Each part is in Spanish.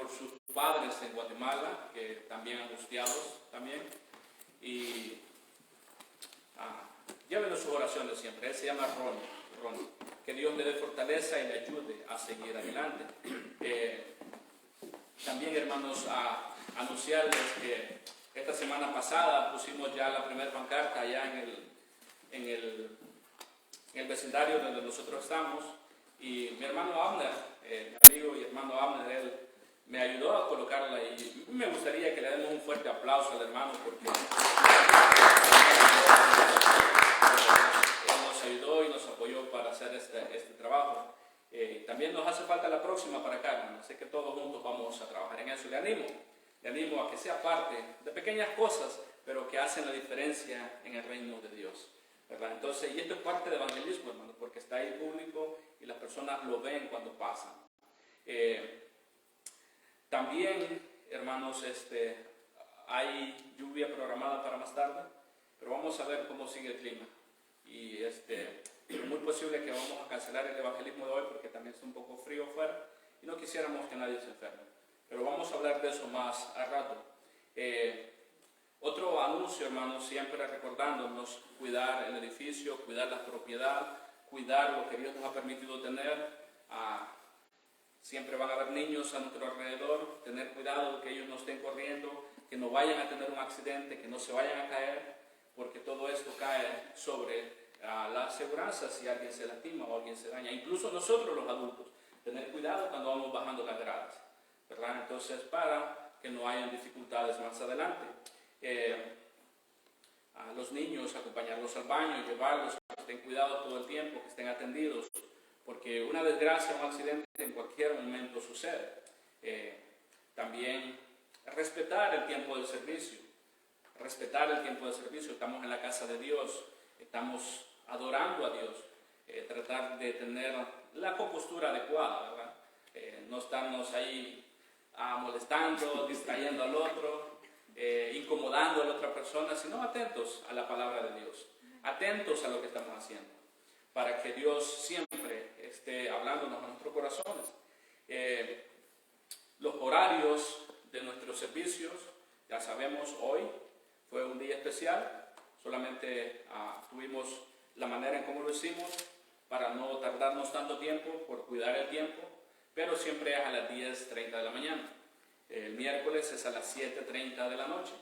por sus padres en Guatemala, que también angustiados también. Y llévenlo sus oraciones siempre. Él se llama Ron. Que Dios le dé fortaleza y le ayude a seguir adelante. También, hermanos, a anunciarles que esta semana pasada pusimos ya la primera pancarta allá en el vecindario donde nosotros estamos, y mi hermano Abner, mi amigo y hermano Abner, él me ayudó a colocarla, y me gustaría que le demos un fuerte aplauso al hermano porque él nos ayudó y nos apoyó para hacer este trabajo. También nos hace falta la próxima para acá, hermano. Sé que todos juntos vamos a trabajar en eso. Le animo a que sea parte de pequeñas cosas, pero que hacen la diferencia en el reino de Dios, ¿verdad? Entonces, y esto es parte del evangelismo, hermano, porque está ahí público y las personas lo ven cuando pasan. También, hermanos, hay lluvia programada para más tarde, pero vamos a ver cómo sigue el clima. Y es muy posible que vamos a cancelar el evangelismo de hoy porque también está un poco frío afuera y no quisiéramos que nadie se enferme. Pero vamos a hablar de eso más al rato. Otro anuncio, hermanos, siempre recordándonos cuidar el edificio, cuidar la propiedad, cuidar lo que Dios nos ha permitido tener. Siempre van a haber niños a nuestro alrededor, tener cuidado de que ellos no estén corriendo, que no vayan a tener un accidente, que no se vayan a caer, porque todo esto cae sobre la aseguranza si alguien se lastima o alguien se daña. Incluso nosotros los adultos, tener cuidado cuando vamos bajando las gradas, ¿verdad? Entonces, para que no hayan dificultades más adelante. A los niños, acompañarlos al baño, llevarlos, que estén cuidados todo el tiempo, que estén atendidos, porque una desgracia o un accidente en cualquier momento sucede. También respetar el tiempo del servicio. Estamos en la casa de Dios, estamos adorando a Dios. Tratar de tener la compostura adecuada, ¿verdad? No estarnos ahí molestando, distrayendo al otro, incomodando a la otra persona, sino atentos a la palabra de Dios, atentos a lo que estamos haciendo, para que Dios siempre esté hablándonos a nuestros corazones. Los horarios de nuestros servicios, ya sabemos, hoy fue un día especial, solamente tuvimos la manera en cómo lo hicimos para no tardarnos tanto tiempo, por cuidar el tiempo, pero siempre es a las 10:30 de la mañana. El miércoles es a las 7:30 de la noche.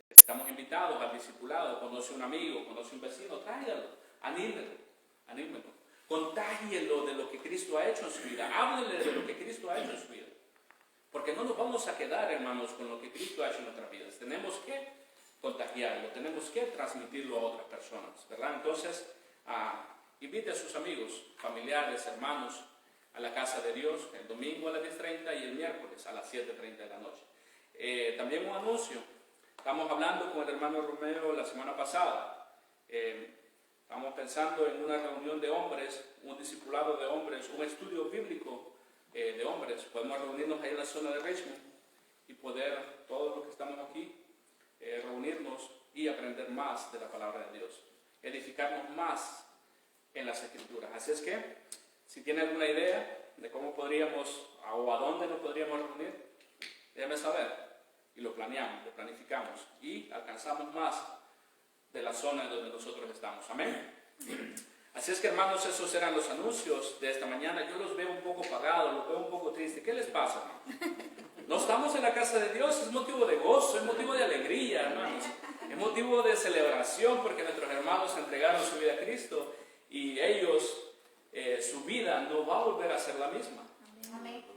Estamos invitados al discipulado. Conoce un amigo, conoce un vecino, tráigalo, anímelo, contágielo de lo que Cristo ha hecho en su vida, háblele de lo que Cristo ha hecho en su vida. Porque no nos vamos a quedar, hermanos, con lo que Cristo ha hecho en nuestras vidas. Tenemos que contagiarlo, tenemos que transmitirlo a otras personas, ¿verdad? Entonces, invite a sus amigos, familiares, hermanos, a la casa de Dios el domingo a las 10:30 y el miércoles a las 7:30 de la noche. También un anuncio. Estamos hablando con el hermano Romeo la semana pasada. Estamos pensando en una reunión de hombres, un discipulado de hombres, un estudio bíblico de hombres. Podemos reunirnos ahí en la zona de Richmond y poder, todos los que estamos aquí, reunirnos y aprender más de la palabra de Dios, edificarnos más en las Escrituras. Así es que, si tiene alguna idea de cómo podríamos o a dónde nos podríamos reunir, déjame saber y lo planeamos, lo planificamos y alcanzamos más de la zona en donde nosotros estamos. Amén. Así es que, hermanos, esos eran los anuncios de esta mañana. Yo los veo un poco apagados, los veo un poco tristes. ¿Qué les pasa, hermanos? No estamos en la casa de Dios, es motivo de gozo, es motivo de alegría, hermanos. Es motivo de celebración porque nuestros hermanos entregaron su vida a Cristo y ellos, su vida no va a volver a ser la misma.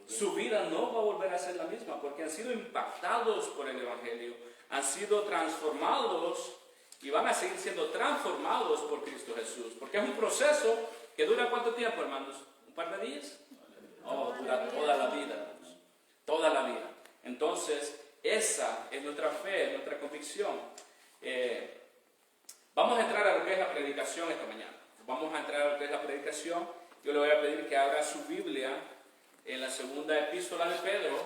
Su vida no va a volver a ser la misma porque han sido impactados por el Evangelio, han sido transformados y van a seguir siendo transformados por Cristo Jesús. Porque es un proceso que dura ¿cuánto tiempo, hermanos? ¿Un par de días? Dura toda la vida, hermanos. Toda la vida. Entonces, esa es nuestra fe, es nuestra convicción. Vamos a entrar a lo que es la predicación esta mañana. Vamos a entrar a lo que es la predicación. Yo le voy a pedir que abra su Biblia en la segunda epístola de Pedro,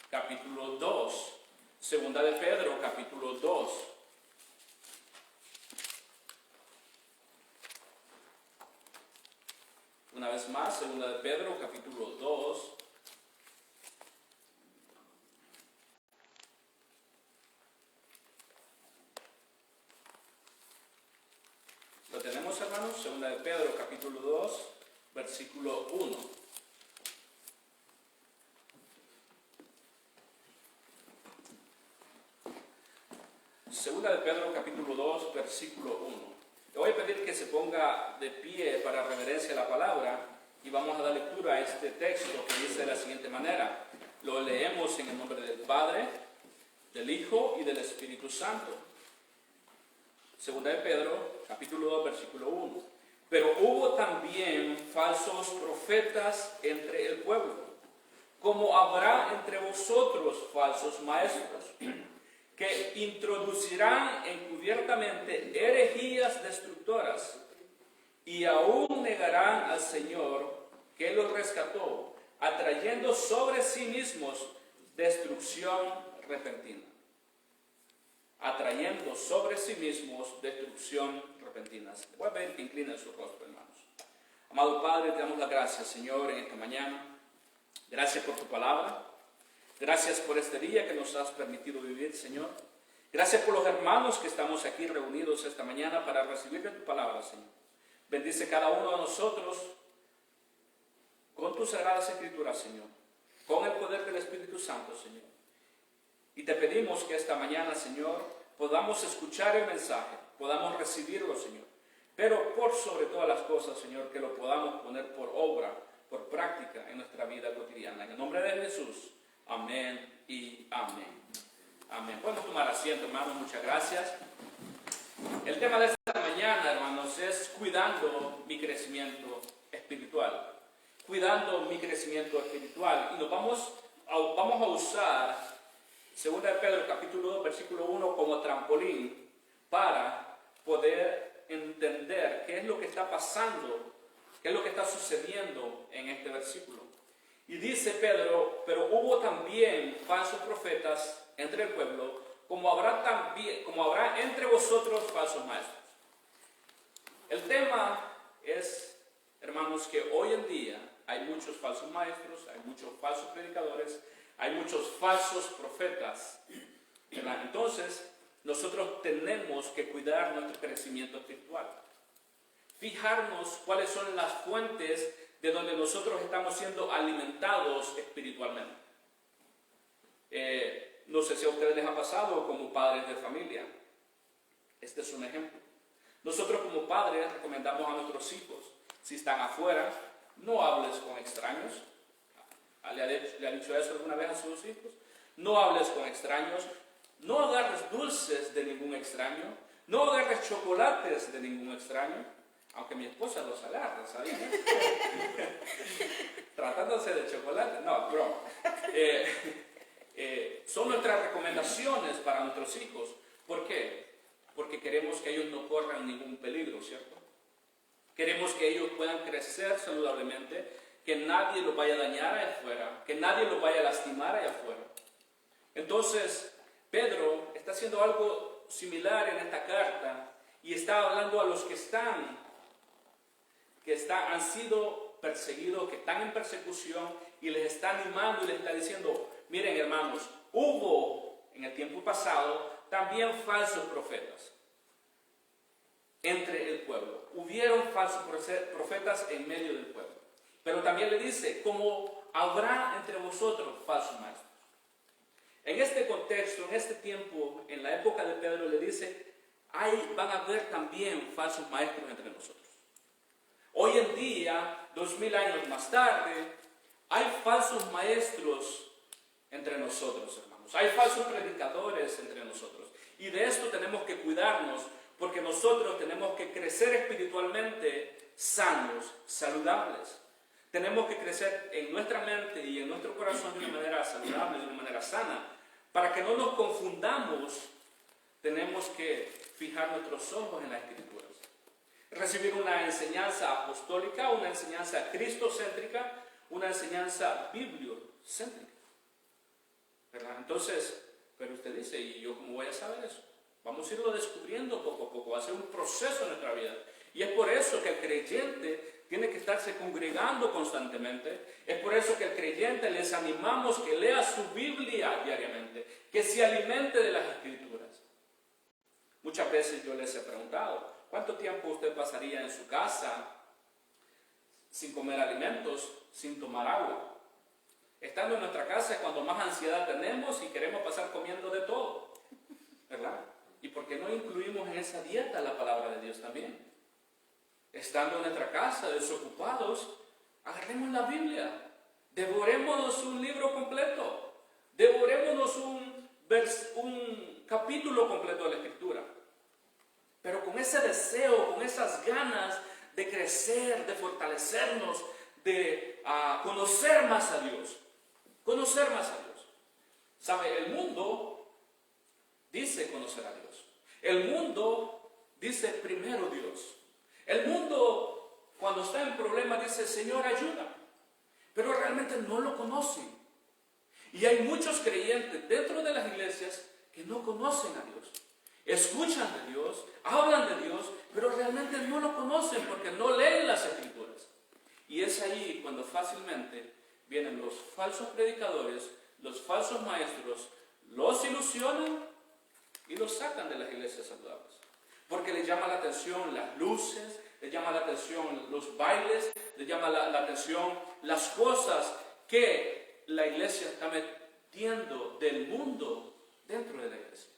capítulo 2. Segunda de Pedro, capítulo 2. Una vez más, segunda de Pedro, capítulo 2. Segunda de Pedro, capítulo 2, versículo 1. Segunda de Pedro, capítulo 2, versículo 1. Le voy a pedir que se ponga de pie para reverencia a la palabra y vamos a dar lectura a este texto que dice de la siguiente manera. Lo leemos en el nombre del Padre, del Hijo y del Espíritu Santo. Segunda de Pedro, capítulo 2, versículo 1. Pero hubo también falsos profetas entre el pueblo, como habrá entre vosotros falsos maestros, que introducirán encubiertamente herejías destructoras, y aún negarán al Señor que los rescató, atrayendo sobre sí mismos destrucción repentina. Atrayendo sobre sí mismos destrucción repentina. Voy a pedir que inclinen su rostro, hermanos. Amado Padre, te damos las gracias, Señor, en esta mañana. Gracias por tu palabra. Gracias por este día que nos has permitido vivir, Señor. Gracias por los hermanos que estamos aquí reunidos esta mañana para recibir de tu palabra, Señor. Bendice cada uno de nosotros con tus sagradas escrituras, Señor. Con el poder del Espíritu Santo, Señor. Y te pedimos que esta mañana, Señor, podamos escuchar el mensaje, podamos recibirlo, Señor. Pero por sobre todas las cosas, Señor, que lo podamos poner por obra, por práctica en nuestra vida cotidiana. En el nombre de Jesús. Amén y amén. Amén. Podemos tomar asiento, hermanos. Muchas gracias. El tema de esta mañana, hermanos, es cuidando mi crecimiento espiritual. Cuidando mi crecimiento espiritual. Y nos vamos a usar 2 de Pedro, capítulo 2, versículo 1, como trampolín para poder entender qué es lo que está pasando, qué es lo que está sucediendo en este versículo. Y dice Pedro, pero hubo también falsos profetas entre el pueblo, como habrá entre vosotros falsos maestros. El tema es, hermanos, que hoy en día hay muchos falsos maestros, hay muchos falsos predicadores, hay muchos falsos profetas, ¿verdad? Entonces, nosotros tenemos que cuidar nuestro crecimiento espiritual. Fijarnos cuáles son las fuentes de donde nosotros estamos siendo alimentados espiritualmente. No sé si a ustedes les ha pasado como padres de familia. Este es un ejemplo. Nosotros como padres recomendamos a nuestros hijos, si están afuera, no hables con extraños. ¿Le ha dicho eso alguna vez a sus hijos? No hables con extraños, no agarres dulces de ningún extraño, no agarres chocolates de ningún extraño, aunque mi esposa los agarra, ¿sabían? Tratándose de chocolate, no, broma. Son nuestras recomendaciones para nuestros hijos. ¿Por qué? Porque queremos que ellos no corran ningún peligro, ¿cierto? Queremos que ellos puedan crecer saludablemente, que nadie los vaya a dañar allá afuera, que nadie los vaya a lastimar allá afuera. Entonces, Pedro está haciendo algo similar en esta carta y está hablando a los que han sido perseguidos, que están en persecución, y les está animando y les está diciendo, miren hermanos, hubo en el tiempo pasado también falsos profetas entre el pueblo. Hubieron falsos profetas en medio del pueblo. Pero también le dice, como habrá entre vosotros falsos maestros. En este contexto, en este tiempo, en la época de Pedro, le dice, van a haber también falsos maestros entre nosotros. Hoy en día, 2000 años más tarde, hay falsos maestros entre nosotros, hermanos. Hay falsos predicadores entre nosotros. Y de esto tenemos que cuidarnos, porque nosotros tenemos que crecer espiritualmente sanos, saludables. Tenemos que crecer en nuestra mente y en nuestro corazón de una manera saludable, de una manera sana. Para que no nos confundamos, tenemos que fijar nuestros ojos en las Escrituras. Recibir una enseñanza apostólica, una enseñanza cristocéntrica, una enseñanza bibliocéntrica. ¿Verdad? Entonces, pero usted dice, ¿y yo cómo voy a saber eso? Vamos a irlo descubriendo poco a poco, va a ser un proceso en nuestra vida. Y es por eso que el creyente tiene que estarse congregando constantemente. Es por eso que el creyente les animamos que lea su Biblia diariamente, que se alimente de las Escrituras. Muchas veces yo les he preguntado, ¿Cuánto tiempo usted pasaría en su casa sin comer alimentos, sin tomar agua? Estando en nuestra casa es cuando más ansiedad tenemos y queremos pasar comiendo de todo, ¿verdad? ¿Y por qué no incluimos en esa dieta la palabra de Dios también? Estando en nuestra casa, desocupados, agarremos la Biblia, devorémonos un libro completo, devorémonos un capítulo completo de la Escritura. Pero con ese deseo, con esas ganas de crecer, de fortalecernos, de conocer más a Dios. Conocer más a Dios. ¿Sabe? El mundo dice conocer a Dios. El mundo dice primero Dios. El mundo, cuando está en problemas, dice, Señor, ayúdame. Pero realmente no lo conocen. Y hay muchos creyentes dentro de las iglesias que no conocen a Dios. Escuchan de Dios, hablan de Dios, pero realmente no lo conocen porque no leen las Escrituras. Y es ahí cuando fácilmente vienen los falsos predicadores, los falsos maestros, los ilusionan y los sacan de las iglesias saludables. Porque les llama la atención las luces, les llama la atención los bailes, les llama la atención las cosas que la iglesia está metiendo del mundo dentro de la iglesia.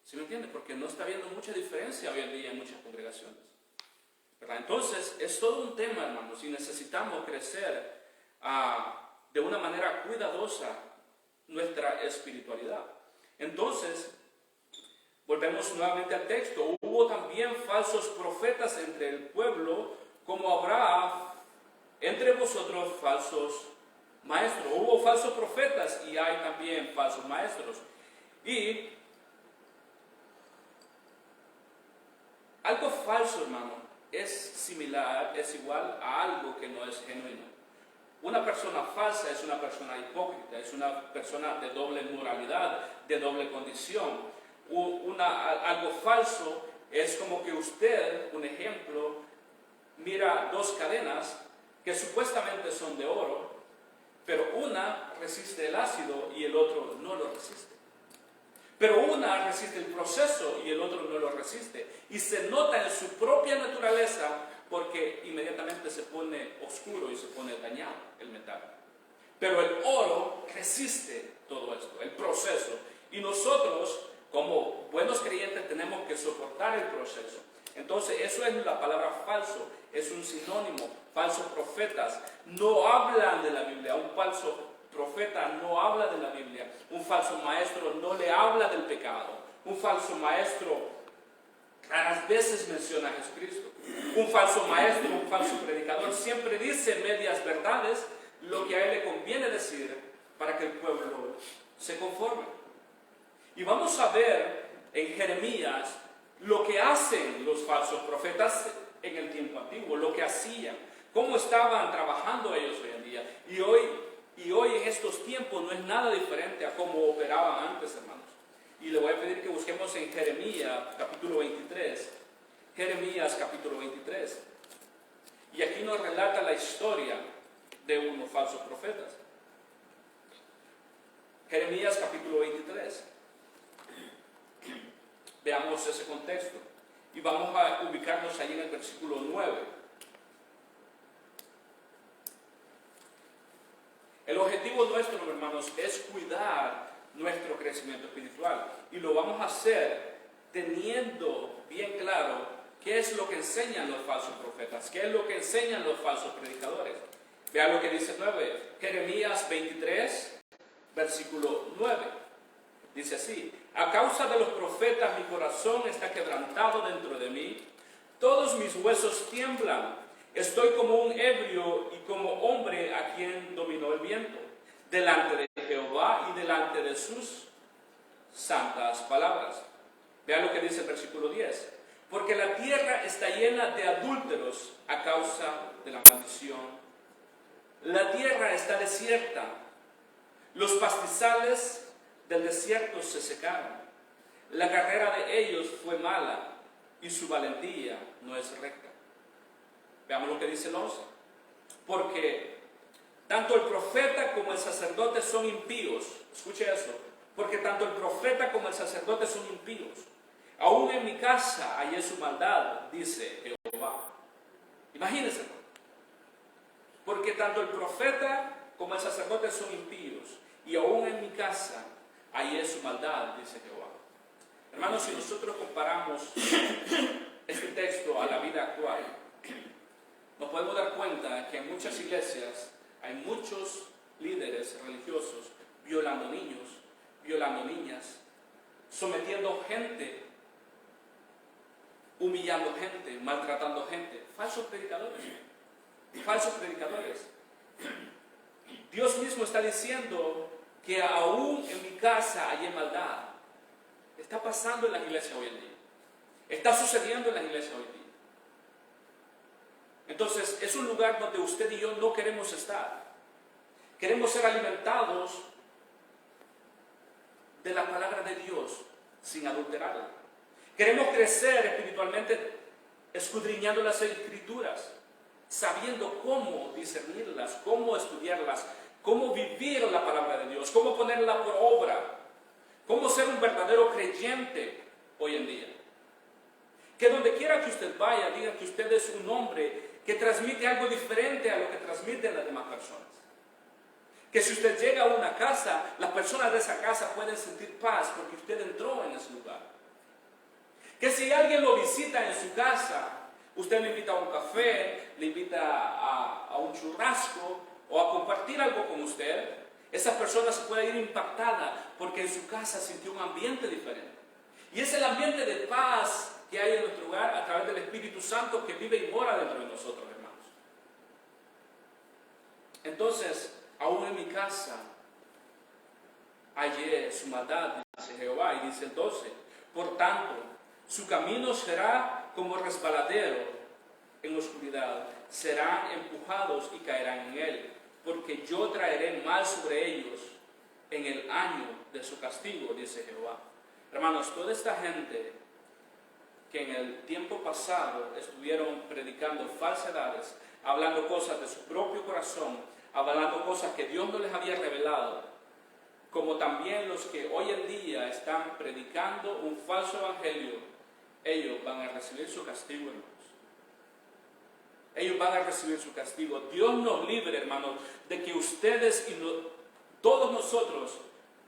¿Sí me entiende? Porque no está habiendo mucha diferencia hoy en día en muchas congregaciones, ¿verdad? Entonces, es todo un tema, hermanos, y necesitamos crecer de una manera cuidadosa nuestra espiritualidad. Entonces, volvemos nuevamente al texto. Hubo también falsos profetas entre el pueblo, como habrá entre vosotros falsos maestros. Hubo falsos profetas y hay también falsos maestros. Y algo falso, hermano, es similar, es igual a algo que no es genuino. Una persona falsa es una persona hipócrita, es una persona de doble moralidad, de doble condición. Algo falso es como que usted, un ejemplo, mira dos cadenas que supuestamente son de oro, pero una resiste el ácido y el otro no lo resiste. Pero una resiste el proceso y el otro no lo resiste. Y se nota en su propia naturaleza porque inmediatamente se pone oscuro y se pone dañado el metal. Pero el oro resiste todo esto, el proceso. Y nosotros, como buenos creyentes, tenemos que soportar el proceso. Entonces, eso es la palabra falso, es un sinónimo. Falsos profetas no hablan de la Biblia. Un falso profeta no habla de la Biblia. Un falso maestro no le habla del pecado. Un falso maestro raras veces menciona a Jesucristo. Un falso maestro, un falso predicador siempre dice medias verdades, lo que a él le conviene decir para que el pueblo se conforme. Y vamos a ver en Jeremías lo que hacen los falsos profetas en el tiempo antiguo, lo que hacían, cómo estaban trabajando ellos hoy en día. Y hoy en estos tiempos no es nada diferente a cómo operaban antes, hermanos. Y le voy a pedir que busquemos en Jeremías capítulo 23. Jeremías capítulo 23. Y aquí nos relata la historia de unos falsos profetas. Jeremías capítulo 23. Veamos ese contexto. Y vamos a ubicarnos allí en el versículo 9. El objetivo nuestro, hermanos, es cuidar nuestro crecimiento espiritual. Y lo vamos a hacer teniendo bien claro qué es lo que enseñan los falsos profetas, qué es lo que enseñan los falsos predicadores. Vean lo que dice 9. Jeremías 23, versículo 9. Dice así: a causa de los profetas mi corazón está quebrantado dentro de mí, todos mis huesos tiemblan, estoy como un ebrio y como hombre a quien dominó el viento, delante de Jehová y delante de sus santas palabras. Vean lo que dice el versículo 10. Porque la tierra está llena de adúlteros a causa de la maldición. La tierra está desierta, los pastizales del desierto se secaron. La carrera de ellos fue mala y su valentía no es recta. Veamos lo que dice el 11. Porque tanto el profeta como el sacerdote son impíos. Escuche eso. Porque tanto el profeta como el sacerdote son impíos. aún en mi casa hallé su maldad, dice Jehová. Imagínense, porque tanto el profeta como el sacerdote son impíos, y aún en mi casa hallé su maldad, dice Jehová. Hermanos, si nosotros comparamos este texto a la vida actual, nos podemos dar cuenta que en muchas iglesias hay muchos líderes religiosos violando niños, violando niñas, sometiendo gente, humillando gente, maltratando gente. Falsos predicadores. Falsos predicadores. Dios mismo está diciendo que aún en mi casa hay maldad. Está pasando en la iglesia hoy en día. Está sucediendo en la iglesia hoy en día. Entonces, es un lugar donde usted y yo no queremos estar. Queremos ser alimentados de la palabra de Dios sin adulterarla. Queremos crecer espiritualmente escudriñando las escrituras, sabiendo cómo discernirlas, cómo estudiarlas, cómo vivir la palabra de Dios, cómo ponerla por obra, cómo ser un verdadero creyente hoy en día. Que donde quiera que usted vaya, diga que usted es un hombre que transmite algo diferente a lo que transmiten las demás personas. Que si usted llega a una casa, las personas de esa casa pueden sentir paz porque usted entró en ese lugar. Que si alguien lo visita en su casa, usted le invita a un café, le invita a un churrasco o a compartir algo con usted, esa persona se puede ir impactada porque en su casa sintió un ambiente diferente. Y es el ambiente de paz que hay en nuestro hogar a través del Espíritu Santo que vive y mora dentro de nosotros, hermanos. Entonces, aún en mi casa hallé su maldad, dice Jehová, y dice el 12, por tanto, su camino será como resbaladero en oscuridad, serán empujados y caerán en él, porque yo traeré mal sobre ellos en el año de su castigo, dice Jehová. Hermanos, toda esta gente que en el tiempo pasado estuvieron predicando falsedades, hablando cosas de su propio corazón, hablando cosas que Dios no les había revelado, como también los que hoy en día están predicando un falso evangelio, ellos van a recibir su castigo, hermanos. Ellos van a recibir su castigo. Dios nos libre, hermanos, de que ustedes y todos nosotros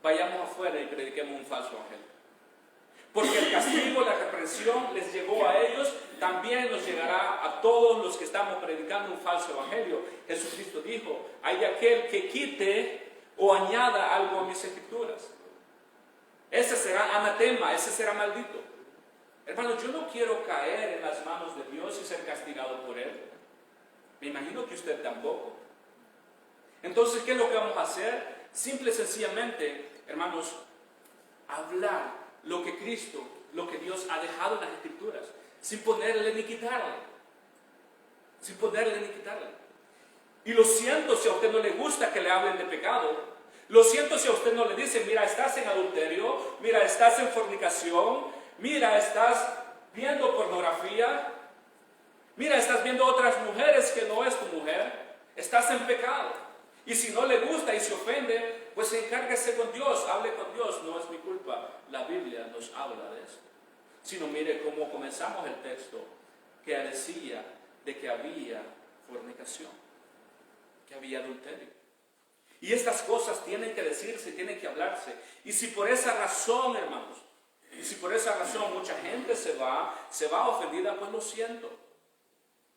vayamos afuera y prediquemos un falso evangelio. Porque el castigo, la reprensión les llegó a ellos, también nos llegará a todos los que estamos predicando un falso evangelio. Jesucristo dijo, hay de aquel que quite o añada algo a mis escrituras. Ese será anatema, ese será maldito. Hermanos, yo no quiero caer en las manos de Dios y ser castigado por Él. Me imagino que usted tampoco. Entonces, ¿qué es lo que vamos a hacer? Simple y sencillamente, hermanos, hablar lo que Cristo, lo que Dios ha dejado en las Escrituras, sin ponerle ni quitarle. Sin ponerle ni quitarle. Y lo siento si a usted no le gusta que le hablen de pecado. Lo siento si a usted no le dicen, mira, estás en adulterio, mira, estás en fornicación, mira, estás viendo pornografía, mira, estás viendo otras mujeres que no es tu mujer, estás en pecado. Y si no le gusta y se ofende, pues encárguese con Dios, hable con Dios, no es mi culpa. La Biblia nos habla de esto. Sino mire cómo comenzamos el texto, que decía de que había fornicación, que había adulterio. Y estas cosas tienen que decirse, tienen que hablarse. Y si por esa razón, hermanos, y si por esa razón mucha gente se va ofendida, pues lo siento.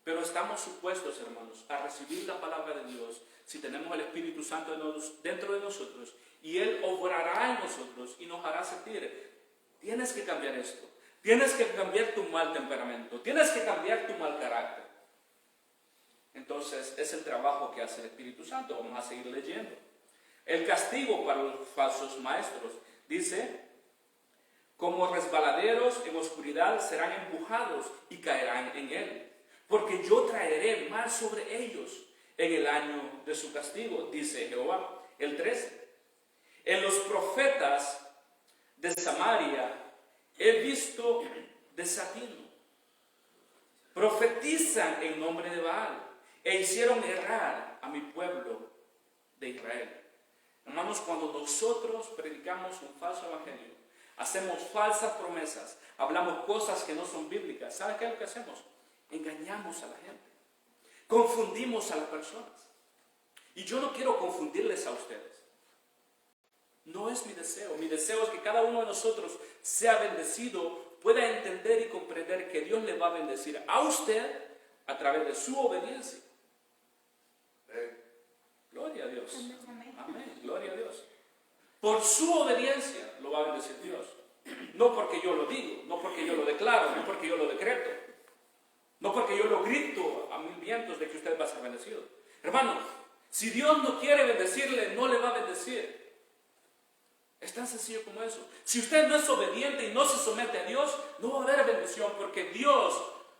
Pero estamos supuestos, hermanos, a recibir la palabra de Dios si tenemos el Espíritu Santo dentro de nosotros, y Él obrará en nosotros y nos hará sentir, tienes que cambiar esto, tienes que cambiar tu mal temperamento, tienes que cambiar tu mal carácter. Entonces es el trabajo que hace el Espíritu Santo. Vamos a seguir leyendo. El castigo para los falsos maestros, dice, como resbaladeros en oscuridad serán empujados y caerán en él, porque yo traeré mal sobre ellos en el año de su castigo, dice Jehová. El 13. En los profetas de Samaria he visto desatino. Profetizan en nombre de Baal e hicieron errar a mi pueblo de Israel. Hermanos, cuando nosotros predicamos un falso evangelio, hacemos falsas promesas, hablamos cosas que no son bíblicas. ¿Sabe qué es lo que hacemos? Engañamos a la gente, confundimos a las personas. Y yo no quiero confundirles a ustedes. No es mi deseo. Mi deseo es que cada uno de nosotros sea bendecido, pueda entender y comprender que Dios le va a bendecir a usted a través de su obediencia. Gloria a Dios. Amén. Gloria a Dios. Por su obediencia lo va a bendecir Dios. No porque yo lo digo, no porque yo lo declaro, no porque yo lo decreto, no porque yo lo grito a mil vientos de que usted va a ser bendecido. Hermano, si Dios no quiere bendecirle, no le va a bendecir. Es tan sencillo como eso. Si usted no es obediente y no se somete a Dios, no va a haber bendición, porque Dios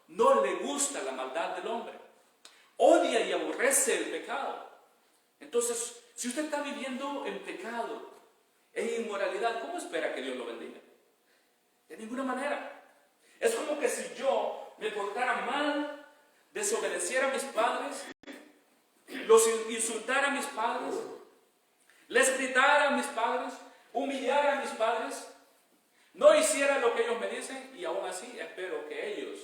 no le gusta la maldad del hombre. Odia y aborrece el pecado. Entonces, si usted está viviendo en pecado, en inmoralidad, ¿cómo espera que Dios lo bendiga? De ninguna manera. Es como que si yo me portara mal, desobedeciera a mis padres, los insultara a mis padres, les gritara a mis padres, humillara a mis padres, no hiciera lo que ellos me dicen, y aún así espero que ellos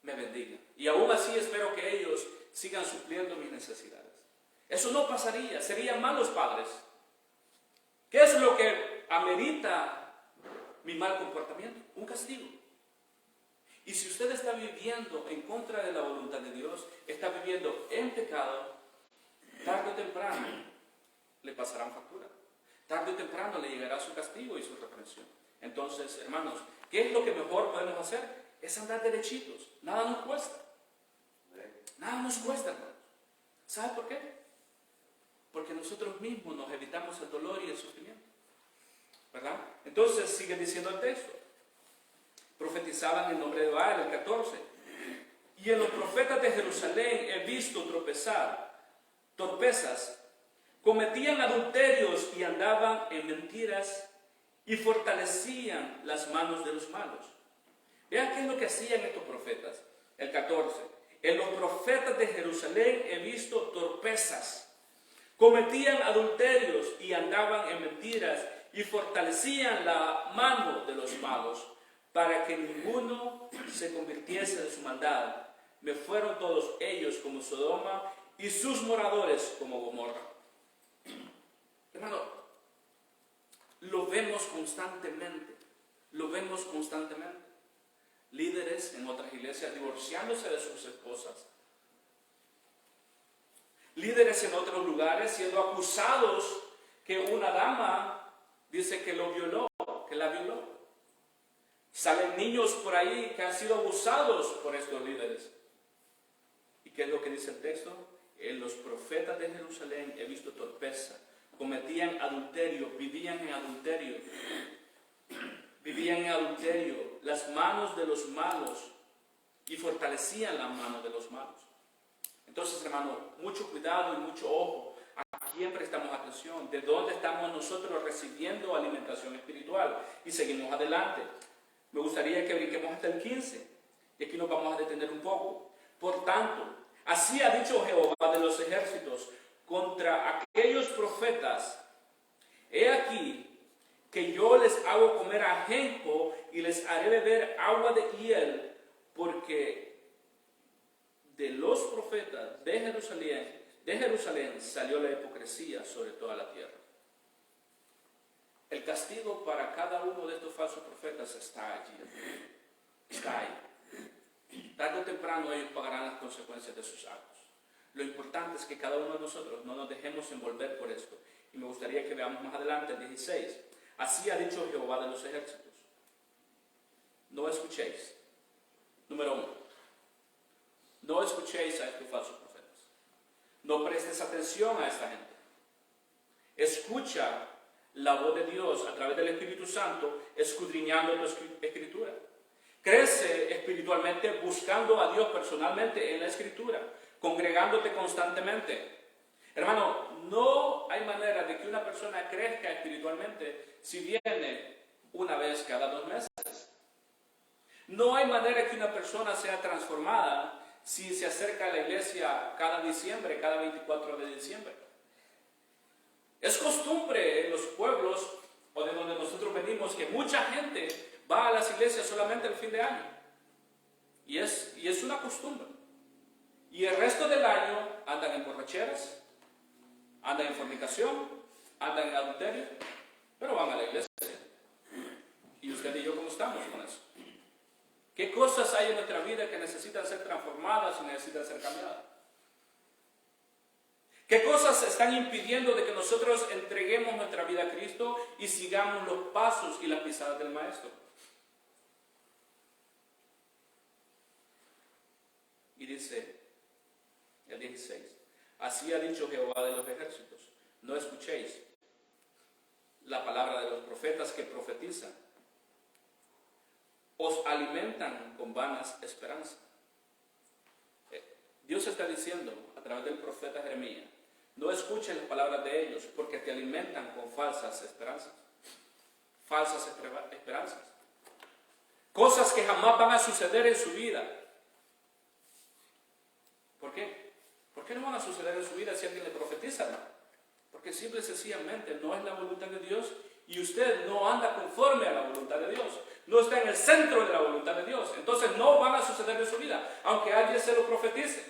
me bendigan. Y aún así espero que ellos sigan supliendo mis necesidades. Eso no pasaría, serían malos padres. ¿Qué es lo que amerita mi mal comportamiento? Un castigo. Y si usted está viviendo en contra de la voluntad de Dios, está viviendo en pecado, tarde o temprano le pasarán factura. Tarde o temprano le llegará su castigo y su reprensión. Entonces, hermanos, ¿qué es lo que mejor podemos hacer? Es andar derechitos. Nada nos cuesta. Nada nos cuesta, hermanos. ¿Sabe por qué? Porque nosotros mismos nos evitamos el dolor y el sufrimiento. ¿Verdad? Entonces, sigue diciendo el texto. Profetizaban en el nombre de Baal, el 14. Y en los profetas de Jerusalén he visto torpezas, cometían adulterios y andaban en mentiras y fortalecían las manos de los malos. Vean qué es lo que hacían estos profetas. El 14. En los profetas de Jerusalén he visto torpezas, cometían adulterios y andaban en mentiras y fortalecían la mano de los malos, para que ninguno se convirtiese de su maldad. Me fueron todos ellos como Sodoma y sus moradores como Gomorra. Hermano, lo vemos constantemente. Líderes en otras iglesias divorciándose de sus esposas. Líderes en otros lugares siendo acusados que una dama dice que lo violó, que la violó. Salen niños por ahí que han sido abusados por estos líderes. ¿Y qué es lo que dice el texto? En los profetas de Jerusalén he visto torpeza. Cometían adulterio, vivían en adulterio. Las manos de los malos, y fortalecían las manos de los malos. Entonces, hermano, mucho cuidado y mucho ojo. ¿A quién prestamos atención? ¿De dónde estamos nosotros recibiendo alimentación espiritual? Y seguimos adelante. Me gustaría que brinquemos hasta el 15. Y aquí nos vamos a detener un poco. Por tanto, así ha dicho Jehová de los ejércitos contra aquellos profetas: he aquí que yo les hago comer ajenjo y les haré beber agua de hiel, porque de los profetas de Jerusalén salió la hipocresía sobre toda la tierra. El castigo para cada uno de estos falsos profetas está allí. Está ahí. Tarde o temprano ellos pagarán las consecuencias de sus actos. Lo importante es que cada uno de nosotros no nos dejemos envolver por esto. Y me gustaría que veamos más adelante el 16. Así ha dicho Jehová de los ejércitos: no escuchéis. Número 1. No escuchéis a estos falsos profetas. No prestes atención a esta gente. Escucha la voz de Dios a través del Espíritu Santo, escudriñando tu escritura. Crece espiritualmente buscando a Dios personalmente en la escritura, congregándote constantemente. Hermano, no hay manera de que una persona crezca espiritualmente si viene una vez cada 2 meses. No hay manera que una persona sea transformada si se acerca a la iglesia cada diciembre, cada 24 de diciembre. Es costumbre en los pueblos o de donde nosotros venimos, que mucha gente va a las iglesias solamente el fin de año. Y es una costumbre. Y el resto del año andan en borracheras, andan en fornicación, andan en adulterio, pero van a la iglesia. ¿Y usted y yo cómo estamos con eso? ¿Qué cosas hay en nuestra vida que necesitan ser transformadas y necesitan ser cambiadas? ¿Qué cosas están impidiendo de que nosotros entreguemos nuestra vida a Cristo y sigamos los pasos y las pisadas del Maestro? Y dice el 16, así ha dicho Jehová de los ejércitos, no escuchéis la palabra de los profetas que profetizan, os alimentan con vanas esperanzas. Dios está diciendo a través del profeta Jeremías, no escuchen las palabras de ellos porque te alimentan con falsas esperanzas. Falsas esperanzas. Cosas que jamás van a suceder en su vida. ¿Por qué? ¿Por qué no van a suceder en su vida si alguien le profetiza? Porque simple y sencillamente no es la voluntad de Dios y usted no anda conforme a la voluntad de Dios. No está en el centro de la voluntad de Dios. Entonces no van a suceder en su vida. Aunque alguien se lo profetice.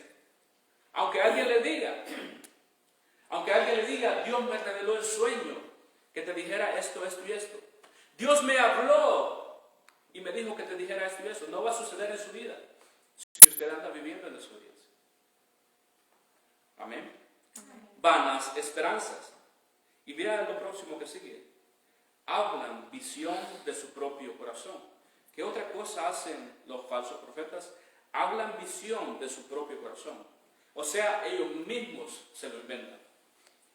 Aunque alguien le diga. Aunque alguien le diga, Dios me reveló el sueño que te dijera esto, esto y esto. Dios me habló y me dijo que te dijera esto y esto. No va a suceder en su vida si usted anda viviendo en desobediencia. Amén. Vanas esperanzas. Y vean lo próximo que sigue. Hablan visión de su propio corazón. ¿Qué otra cosa hacen los falsos profetas? Hablan visión de su propio corazón. O sea, ellos mismos se lo inventan.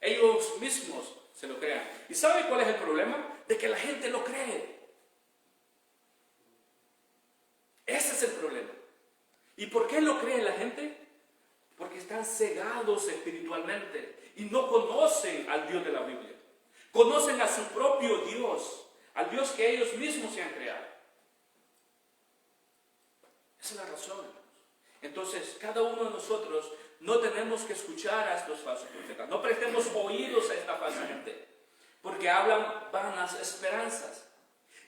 Ellos mismos se lo crean. ¿Y sabe cuál es el problema? De que la gente lo cree. Ese es el problema. ¿Y por qué lo cree la gente? Porque están cegados espiritualmente y no conocen al Dios de la Biblia. Conocen a su propio Dios, al Dios que ellos mismos se han creado. Esa es la razón, hermanos. Entonces, cada uno de nosotros no tenemos que escuchar a estos falsos profetas. No prestemos oídos a esta falsa gente, porque hablan vanas esperanzas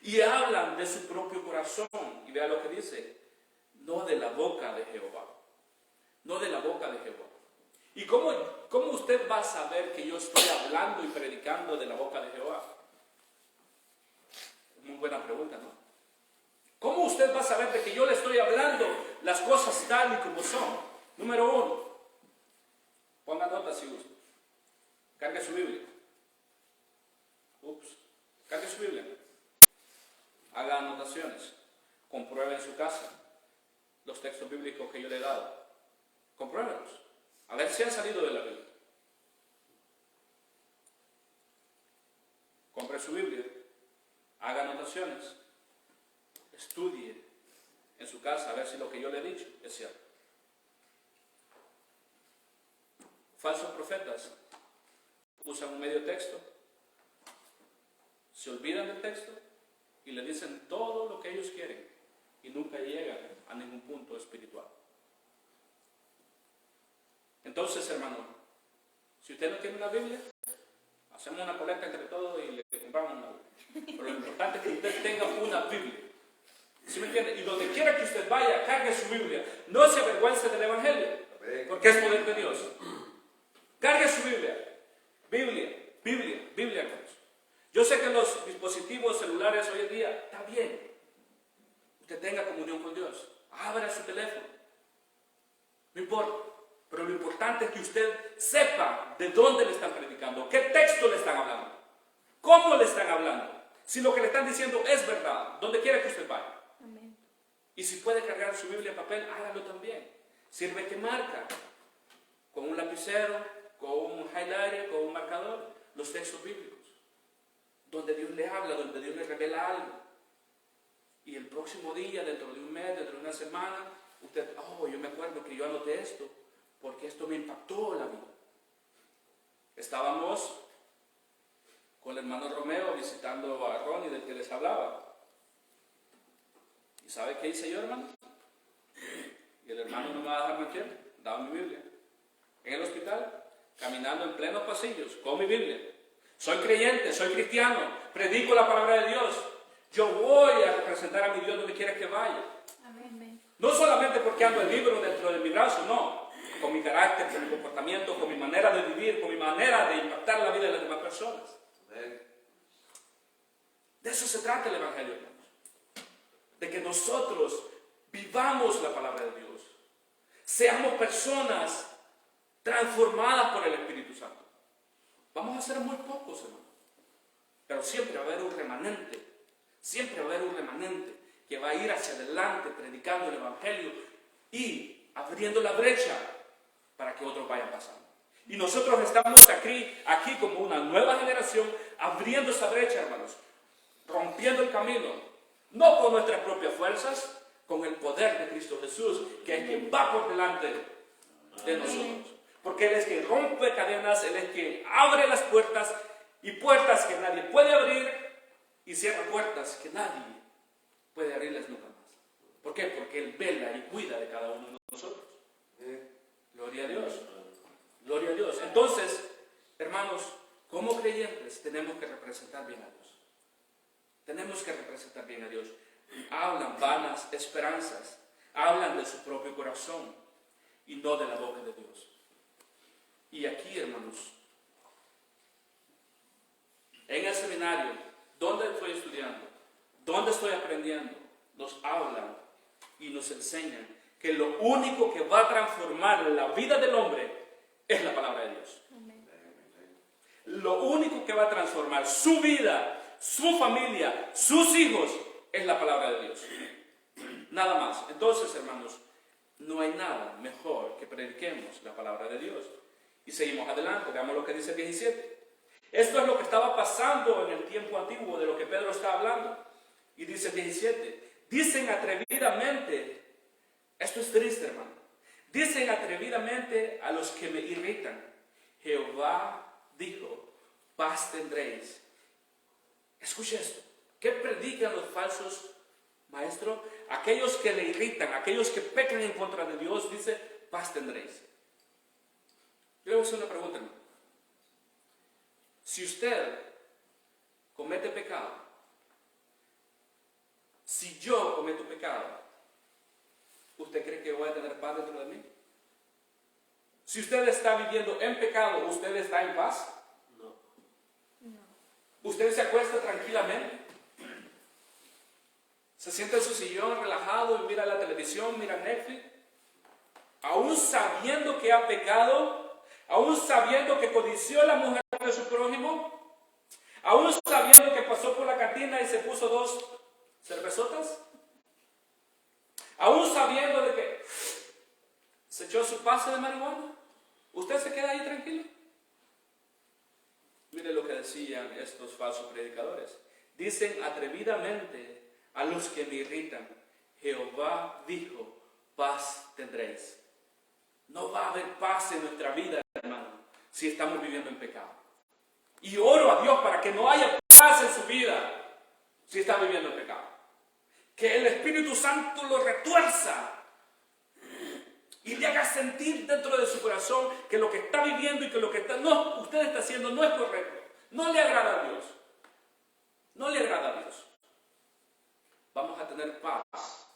y hablan de su propio corazón. Y vea lo que dice, no de la boca de Jehová. No de la boca de Jehová. ¿Y cómo usted va a saber que yo estoy hablando y predicando de la boca de Jehová? Muy buena pregunta, ¿no? ¿Cómo usted va a saber de que yo le estoy hablando las cosas tal y como son? Número 1, ponga nota si gusta. Cargue su Biblia. Cargue su Biblia. Haga anotaciones. Compruebe en su casa los textos bíblicos que yo le he dado. Compruébenlos. A ver si han salido de la Biblia. Compre su Biblia. Haga anotaciones. Estudie en su casa a ver si lo que yo le he dicho es cierto. Falsos profetas usan un medio texto, se olvidan del texto y le dicen todo lo que ellos quieren y nunca llegan a ningún punto espiritual. Entonces, hermano, si usted no tiene una Biblia, hacemos una colecta entre todos y le compramos una Biblia. Pero lo importante es que usted tenga una Biblia. ¿Sí me entiende? Y donde quiera que usted vaya, cargue su Biblia. No se avergüence del Evangelio, porque es poder de Dios. Cargue su Biblia. Biblia, hermanos. Yo sé que los dispositivos celulares hoy en día está bien. Usted tenga comunión con Dios. Abra su teléfono. No importa. Pero lo importante es que usted sepa de dónde le están predicando, qué texto le están hablando, cómo le están hablando. Si lo que le están diciendo es verdad, donde quiera que usted vaya. Amén. Y si puede cargar su Biblia en papel, hágalo también. Sirve que marca con un lapicero, con un highlighter, con un marcador, los textos bíblicos. Donde Dios le habla, donde Dios le revela algo. Y el próximo día, dentro de un mes, dentro de una semana, usted, yo me acuerdo que yo anoté esto, porque esto me impactó la vida. Estábamos con el hermano Romeo visitando a Ronnie del que les hablaba. ¿Y sabe qué hice yo, hermano? Y el hermano no me va a dejar mentir, daba mi Biblia. En el hospital, caminando en plenos pasillos, con mi Biblia. Soy creyente, soy cristiano, predico la palabra de Dios. Yo voy a representar a mi Dios donde quiera que vaya. Amén. No solamente porque ando el libro dentro de mi brazo, no. Con mi carácter, con mi comportamiento, con mi manera de vivir, con mi manera de impactar la vida de las demás personas. De eso se trata el Evangelio, hermanos. De que nosotros vivamos la palabra de Dios. Seamos personas transformadas por el Espíritu Santo. Vamos a ser muy pocos, hermanos. Pero siempre va a haber un remanente. Siempre va a haber un remanente que va a ir hacia adelante predicando el Evangelio y abriendo la brecha para que otros vayan pasando. Y nosotros estamos aquí como una nueva generación abriendo esa brecha, hermanos. Rompiendo el camino. No con nuestras propias fuerzas, con el poder de Cristo Jesús, que es quien va por delante de nosotros. Porque Él es quien rompe cadenas, Él es quien abre las puertas, y puertas que nadie puede abrir, y cierra puertas que nadie puede abrirlas nunca más. ¿Por qué? Porque Él vela y cuida de cada uno de nosotros. Gloria a Dios. Gloria a Dios. Entonces, hermanos, como creyentes tenemos que representar bien a Dios. Tenemos que representar bien a Dios. Hablan vanas esperanzas, hablan de su propio corazón y no de la boca de Dios. Y aquí, hermanos, en el seminario, donde estoy estudiando, donde estoy aprendiendo, nos hablan y nos enseñan que lo único que va a transformar la vida del hombre es la palabra de Dios. Amén. Lo único que va a transformar su vida, su familia, sus hijos, es la palabra de Dios. Nada más. Entonces, hermanos, no hay nada mejor que prediquemos la palabra de Dios. Y seguimos adelante, veamos lo que dice el 17. Esto es lo que estaba pasando en el tiempo antiguo, de lo que Pedro está hablando. Y dice el 17, dicen atrevidamente, esto es triste, hermano, dicen atrevidamente a los que me irritan, Jehová dijo, paz tendréis. Escuche esto. ¿Qué predican los falsos maestros? Aquellos que le irritan, aquellos que pecan en contra de Dios, dice, paz tendréis. Yo le voy a hacer una pregunta, hermano. Si usted comete pecado, si yo cometo pecado, ¿usted cree que voy a tener paz dentro de mí? Si usted está viviendo en pecado, ¿usted está en paz? No. ¿Usted se acuesta tranquilamente? ¿Se sienta en su sillón relajado y mira la televisión, mira Netflix? Aún sabiendo que ha pecado, aún sabiendo que codició a la mujer de su prójimo, aún sabiendo que pasó por la cantina y se puso 2 cervezotas, aún sabiendo de que se echó su pase de marihuana, ¿usted se queda ahí tranquilo? Mire lo que decían estos falsos predicadores. Dicen atrevidamente a los que me irritan, Jehová dijo, paz tendréis. No va a haber paz en nuestra vida, hermano, si estamos viviendo en pecado. Y oro a Dios para que no haya paz en su vida si está viviendo en pecado. Que el Espíritu Santo lo retuerza y le haga sentir dentro de su corazón que lo que está viviendo y que lo que usted está haciendo no es correcto. No le agrada a Dios. No le agrada a Dios. Vamos a tener paz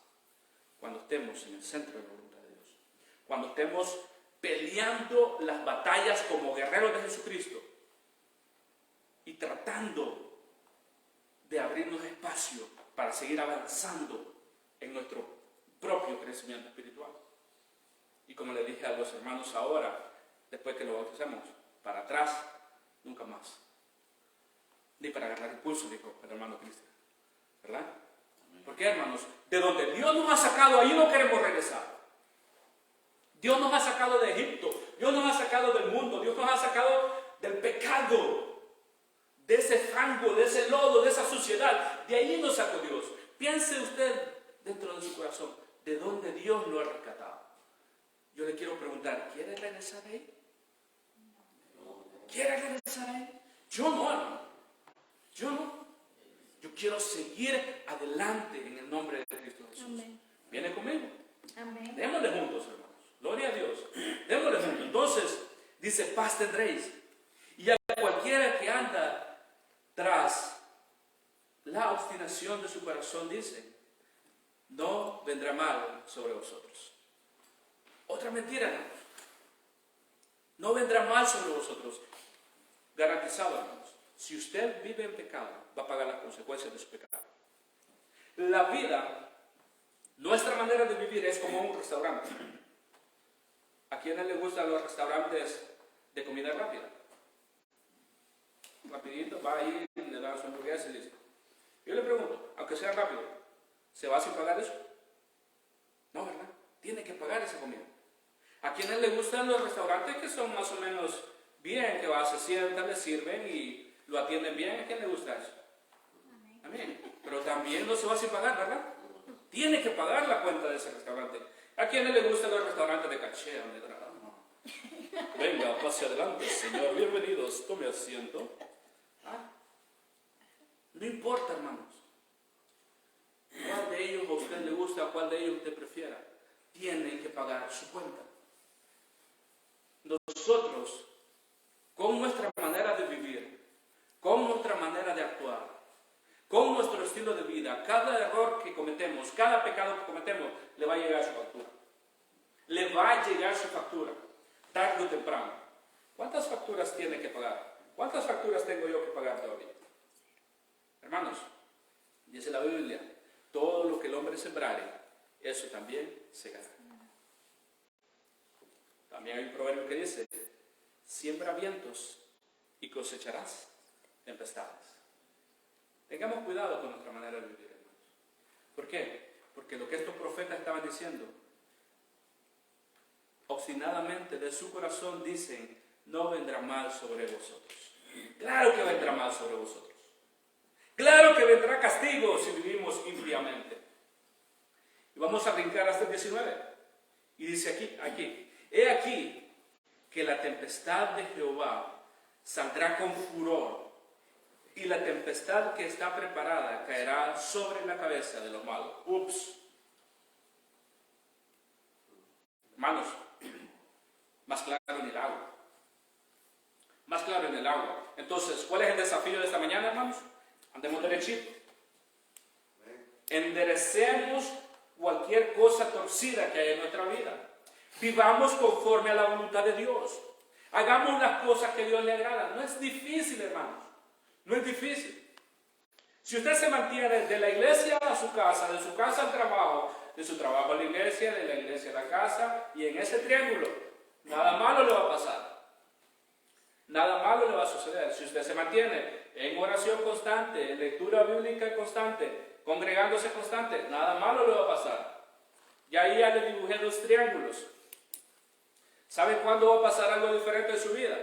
cuando estemos en el centro de la voluntad de Dios. Cuando estemos peleando las batallas como guerreros de Jesucristo y tratando de abrirnos espacio para seguir avanzando en nuestro propio crecimiento espiritual. Y como le dije a los hermanos ahora, después que lo bauticemos, para atrás, nunca más. Ni para agarrar impulso, dijo el hermano Cristian. ¿Verdad? Porque, hermanos, de donde Dios nos ha sacado, ahí no queremos regresar. Dios nos ha sacado de Egipto, Dios nos ha sacado del mundo, Dios nos ha sacado del pecado, de ese fango, de ese lodo, de esa suciedad. De ahí nos sacó Dios. Piense usted dentro de su corazón, ¿de dónde Dios lo ha rescatado? Yo le quiero preguntar, ¿quiere regresar ahí? ¿Quiere regresar ahí? Yo no, hermano. Yo no. Yo quiero seguir adelante en el nombre de Cristo Jesús. Amén. ¿Viene conmigo? Amén. Démosle juntos, hermanos. Gloria a Dios. Démosle juntos. Entonces, dice, paz tendréis. Y al cualquiera que anda tras la obstinación de su corazón, dice, no vendrá mal sobre vosotros. Otra mentira, hermanos. No vendrá mal sobre vosotros. Garantizado, hermanos. Si usted vive en pecado, va a pagar las consecuencias de su pecado. La vida, nuestra manera de vivir es como un restaurante. ¿A quiénes les gustan los restaurantes de comida rápida? Rapidito, va ahí, le da su hamburguesa y dice. Yo le pregunto, aunque sea rápido, ¿se va sin pagar eso? No, ¿verdad? Tiene que pagar esa comida. ¿A quienes les gustan los restaurantes que son más o menos bien, que va, se sientan, le sirven y lo atienden bien? ¿A quién le gusta eso? Amén. Pero también no se va sin pagar, ¿verdad? Tiene que pagar la cuenta de ese restaurante. ¿A quienes les gustan los restaurantes de caché? Venga, pase adelante, señor. Bienvenidos, tome asiento. ¿Ah? No importa, hermanos. ¿Cuál de ellos a usted le gusta, a cuál de ellos usted prefiera? Tienen que pagar su cuenta. Nosotros, con nuestra manera de vivir, con nuestra manera de actuar, con nuestro estilo de vida, cada error que cometemos, cada pecado que cometemos, le va a llegar su factura. Le va a llegar su factura, tarde o temprano. ¿Cuántas facturas tiene que pagar? ¿Cuántas facturas tengo yo que pagar todavía? Hermanos, dice la Biblia, todo lo que el hombre sembrare, eso también segará. También hay un proverbio que dice, siembra vientos y cosecharás tempestades. Tengamos cuidado con nuestra manera de vivir, hermanos. ¿Por qué? Porque lo que estos profetas estaban diciendo, obstinadamente de su corazón dicen, no vendrá mal sobre vosotros. Claro que vendrá mal sobre vosotros. Claro que vendrá castigo si vivimos impíamente. Y vamos a brincar hasta el 19. Y dice aquí, he aquí que la tempestad de Jehová saldrá con furor, y la tempestad que está preparada caerá sobre la cabeza de los malos. Ups. Hermanos, más claro en el agua. Más claro en el agua. Entonces, ¿cuál es el desafío de esta mañana, hermanos? Andemos derechito. Enderecemos cualquier cosa torcida que haya en nuestra vida. Vivamos conforme a la voluntad de Dios. Hagamos las cosas que a Dios le agrada. No es difícil, hermanos. No es difícil. Si usted se mantiene de la iglesia a su casa, de su casa al trabajo, de su trabajo a la iglesia, de la iglesia a la casa, y en ese triángulo, nada malo le va a pasar. Nada malo le va a suceder. Si usted se mantiene en oración constante, en lectura bíblica constante, congregándose constante, nada malo le va a pasar. Y ahí ya le dibujé 2 triángulos. ¿Sabe cuándo va a pasar algo diferente en su vida?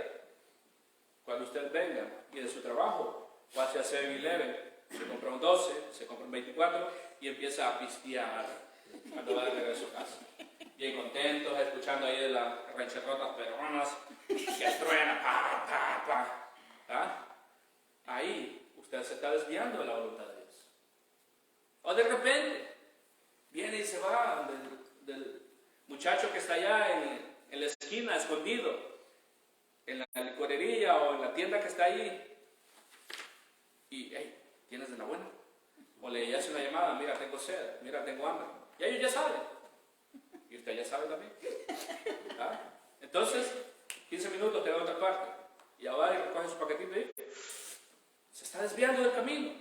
Cuando usted venga y de su trabajo pase a 7-Eleven, se compra un 12, se compra un 24 y empieza a pistear cuando va de regreso a casa. Bien contentos, escuchando ahí de las rancherrotas peruanas que truena, ¿Ah? Ahí usted se está desviando de la voluntad de Dios. O de repente viene y se va del muchacho que está allá en la esquina, escondido, en la licorería o en la tienda que está ahí, y hey, ¿tienes de la buena? O le hace una llamada, mira, tengo sed, mira, tengo hambre. Y ellos ya saben. Y usted ya sabe también. ¿Ah? Entonces, 15 minutos te da otra parte. Y ahora y recoge su paquetito y se está desviando del camino.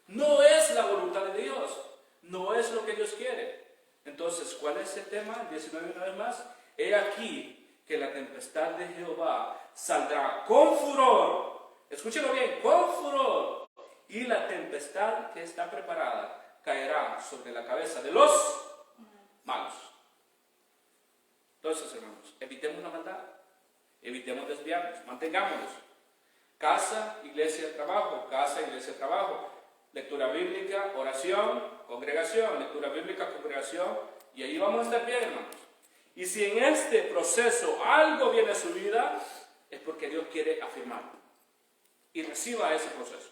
No es la voluntad de Dios. No es lo que Dios quiere. Entonces, ¿cuál es el tema? El 19 una vez más. He aquí que la tempestad de Jehová saldrá con furor. Escúchenlo bien, con furor. Y la tempestad que está preparada caerá sobre la cabeza de los malos. Entonces, hermanos, evitemos la maldad. Evitemos desviarnos. Mantengámonos. Casa, iglesia, trabajo. Casa, iglesia, trabajo. Lectura bíblica, oración, congregación. Lectura bíblica, congregación. Y ahí vamos a estar bien, hermanos. Y si en este proceso algo viene a su vida, es porque Dios quiere afirmarlo. Y reciba ese proceso.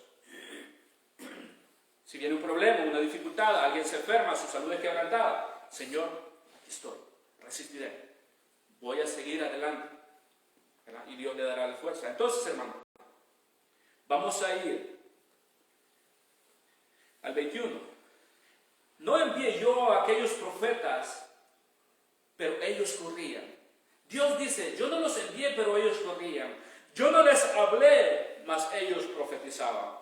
Si viene un problema, una dificultad, alguien se enferma, su salud es quebrantada, Señor, aquí estoy, resistiré. Voy a seguir adelante. ¿Verdad? Y Dios le dará la fuerza. Entonces, hermano, Vamos a ir al 21. No envié yo a aquellos profetas, pero ellos corrían. Dios dice, yo no los envié, pero ellos corrían. Yo no les hablé, mas ellos profetizaban.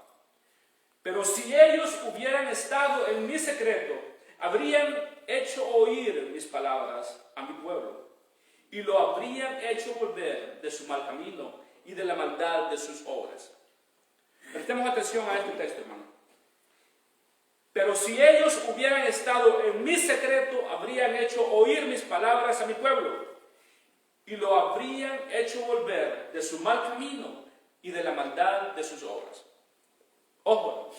Pero si ellos hubieran estado en mi secreto, habrían hecho oír mis palabras a mi pueblo, y lo habrían hecho volver de su mal camino y de la maldad de sus obras. Prestemos atención a este texto, hermano. Pero si ellos hubieran estado en mi secreto, habrían hecho oír mis palabras a mi pueblo, y lo habrían hecho volver de su mal camino y de la maldad de sus obras. Ojo,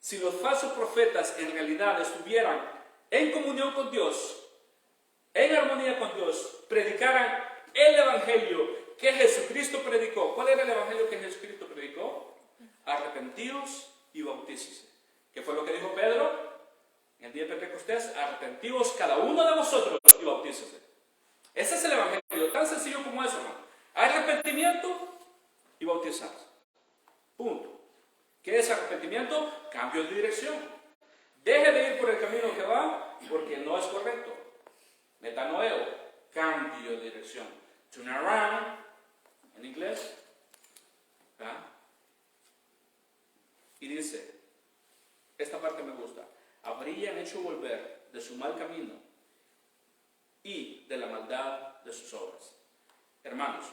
si los falsos profetas en realidad estuvieran en comunión con Dios, en armonía con Dios, predicaran el evangelio que Jesucristo predicó. ¿Cuál era el evangelio que Jesucristo predicó? Arrepentíos y bautícese. ¿Qué fue lo que dijo Pedro en el día de Pentecostés? Arrepentíos cada uno de vosotros y bautícese. Ese es el evangelio, tan sencillo como eso, hermano. Arrepentimiento y bautizarse. Punto. ¿Qué es arrepentimiento? Cambio de dirección. Deje de ir por el camino que va porque no es correcto. Metanoeo, cambio de dirección. Turn around, en inglés. ¿Ah? Y dice, esta parte me gusta, habrían hecho volver de su mal camino y de la maldad de sus obras. Hermanos,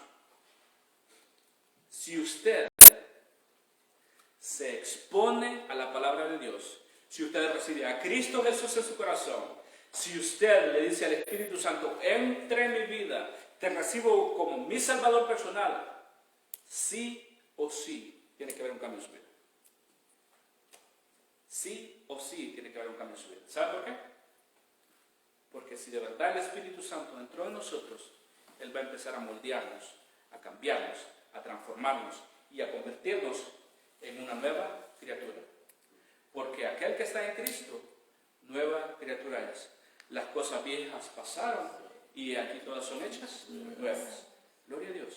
si usted se expone a la palabra de Dios, si usted recibe a Cristo Jesús en su corazón, si usted le dice al Espíritu Santo, entra en mi vida, te recibo como mi Salvador personal, sí o sí tiene que haber un cambio en su vida. Sí o sí tiene que haber un cambio en su vida. ¿Sabe por qué? Porque si de verdad el Espíritu Santo entró en nosotros, Él va a empezar a moldearnos, a cambiarnos, a transformarnos y a convertirnos en una nueva criatura. Porque aquel que está en Cristo, nueva criatura es. Las cosas viejas pasaron y aquí todas son hechas nuevas. Gloria a Dios.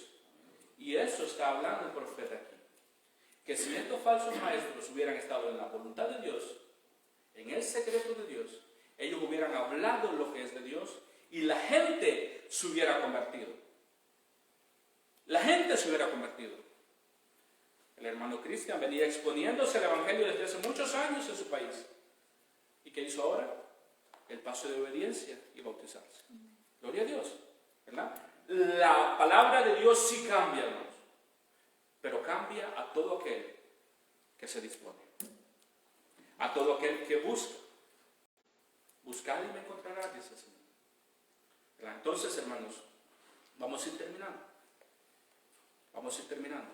Y eso está hablando el profeta aquí. Que si estos falsos maestros hubieran estado en la voluntad de Dios, en el secreto de Dios, ellos hubieran hablado lo que es de Dios y la gente se hubiera convertido. La gente se hubiera convertido. El hermano Cristian venía exponiéndose el evangelio desde hace muchos años en su país. ¿Y qué hizo ahora? El paso de obediencia y bautizarse. Gloria a Dios, ¿verdad? La palabra de Dios sí cambia, hermanos, pero cambia a todo aquel que se dispone, a todo aquel que busca. Buscad y me encontrarás, dice el Señor. ¿Verdad? Entonces, hermanos, vamos a ir terminando. Vamos a ir terminando.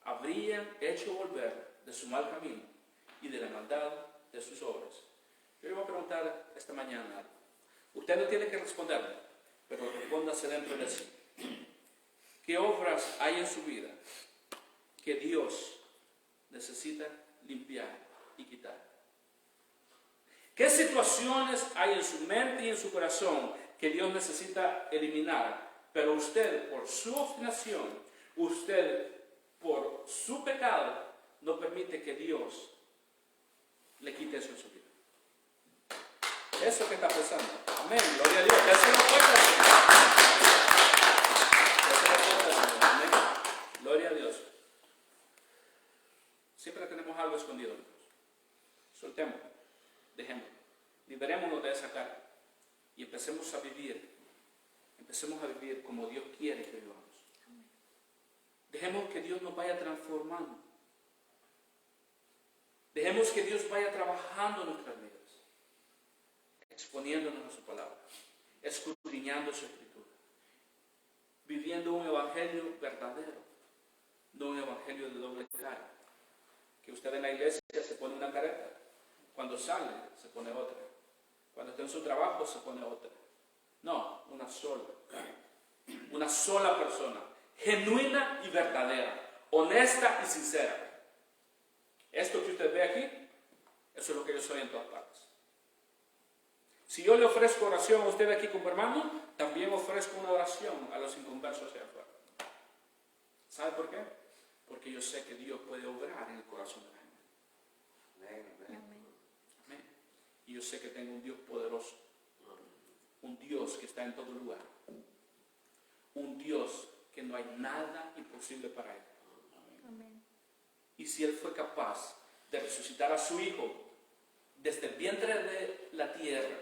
Habrían hecho volver de su mal camino y de la maldad de sus obras. Yo le voy a preguntar esta mañana algo. Usted no tiene que responderme, pero respóndase dentro de sí. ¿Qué obras hay en su vida que Dios necesita limpiar y quitar? ¿Qué situaciones hay en su mente y en su corazón que Dios necesita eliminar? Pero usted, por su obstinación, usted, por su pecado, no permite que Dios le quite eso en su vida. Eso que está pensando. Amén. Gloria a Dios. Eso no puede ser. Eso no puede ser. Amén. Gloria a Dios. Siempre tenemos algo escondido. Soltemos. Dejemos. Liberémonos de esa carga. Y empecemos a vivir. Empecemos a vivir como Dios quiere que vivamos. Dejemos que Dios nos vaya transformando. Dejemos que Dios vaya trabajando en nuestras vidas. Exponiéndonos a su palabra, escudriñando su escritura, viviendo un evangelio verdadero, no un evangelio de doble cara. Que usted en la iglesia se pone una careta, cuando sale se pone otra, cuando está en su trabajo se pone otra. No, una sola persona, genuina y verdadera, honesta y sincera. Esto que usted ve aquí, eso es lo que yo soy en todas partes. Si yo le ofrezco oración a usted aquí como hermano, también ofrezco una oración a los inconversos allá afuera. ¿Sabe por qué? porque yo sé que Dios puede obrar en el corazón de la gente. Amén. Y yo sé que tengo un Dios poderoso, un Dios que está en todo lugar, un Dios que no hay nada imposible para Él. Amén. Y si Él fue capaz de resucitar a su Hijo desde el vientre de la tierra,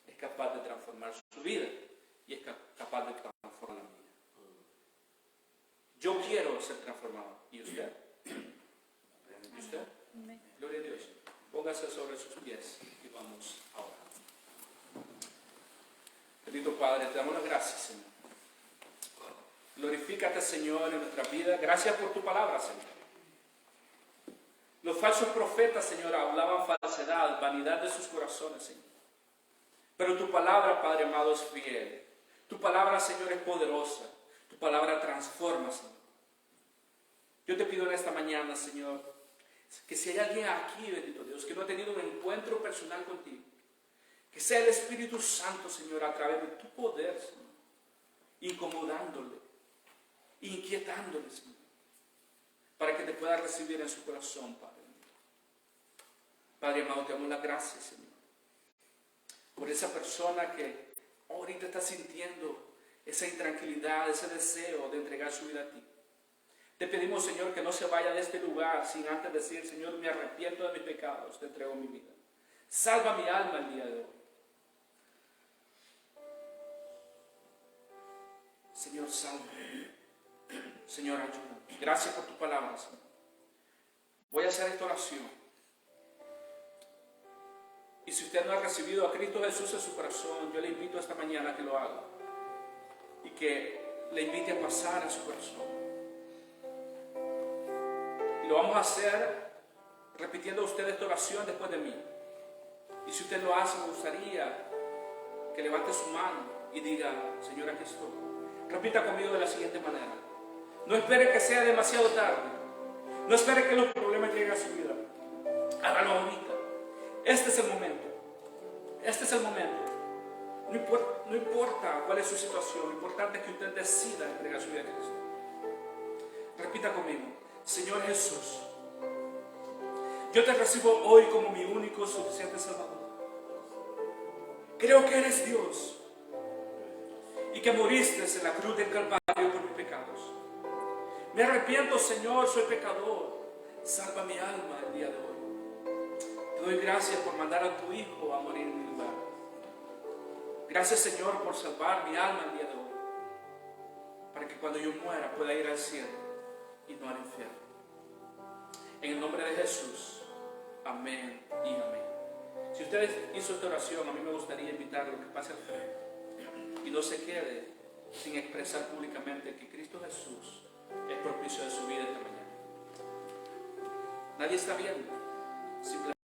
es capaz de transformar su vida y es capaz de transformar la mía. Yo quiero ser transformado. ¿Y usted? ¿Y usted? Amén. Gloria a Dios. Póngase sobre sus pies y vamos a orar. Bendito Padre, te damos las gracias, Señor. Glorifícate, Señor, en nuestra vida. Gracias por tu palabra, Señor. Los falsos profetas, Señor, hablaban falsedad, vanidad de sus corazones, Señor. Pero tu palabra, Padre amado, es fiel. Tu palabra, Señor, es poderosa. Tu palabra transforma, Señor. Yo te pido en esta mañana, Señor, que si hay alguien aquí, bendito Dios, que no ha tenido un encuentro personal contigo, que sea el Espíritu Santo, Señor, a través de tu poder, Señor, incomodándole, inquietándole, Señor, para que te pueda recibir en su corazón, Padre. Padre amado, te damos las gracias, Señor, por esa persona que ahorita está sintiendo esa intranquilidad, ese deseo de entregar su vida a ti. Te pedimos, Señor, que no se vaya de este lugar sin antes decir, Señor, me arrepiento de mis pecados, te entrego mi vida. Salva mi alma el día de hoy. Señor, salva. Señor, ayúdame. Gracias por tu palabra, Señor. Voy a hacer esta oración. Y si usted no ha recibido a Cristo Jesús en su corazón, yo le invito esta mañana a que lo haga. Y que le invite a pasar a su corazón. Y lo vamos a hacer repitiendo usted esta oración después de mí. Y si usted lo hace, me gustaría que levante su mano y diga, Señor, aquí estoy. Repita conmigo de la siguiente manera. No espere que sea demasiado tarde. No espere que los problemas lleguen a su vida. Hágalo ahorita. Este es el momento. Este es el momento. No importa cuál es su situación. Lo importante es que usted decida entregar su vida a Cristo. Repita conmigo. Señor Jesús, yo te recibo hoy como mi único suficiente Salvador. Creo que eres Dios y que moriste en la cruz del Calvario por mis pecados. Me arrepiento, Señor, soy pecador. Salva mi alma el día de hoy. Te doy gracias por mandar a tu Hijo a morir en mi lugar. Gracias, Señor, por salvar mi alma el día de hoy, para que cuando yo muera pueda ir al cielo y no al infierno. En el nombre de Jesús, amén y amén. Si usted hizo esta oración, a mí me gustaría invitarlo a que pase al frente y no se quede sin expresar públicamente que Cristo Jesús es propicio de su vida esta mañana. Nadie está viendo.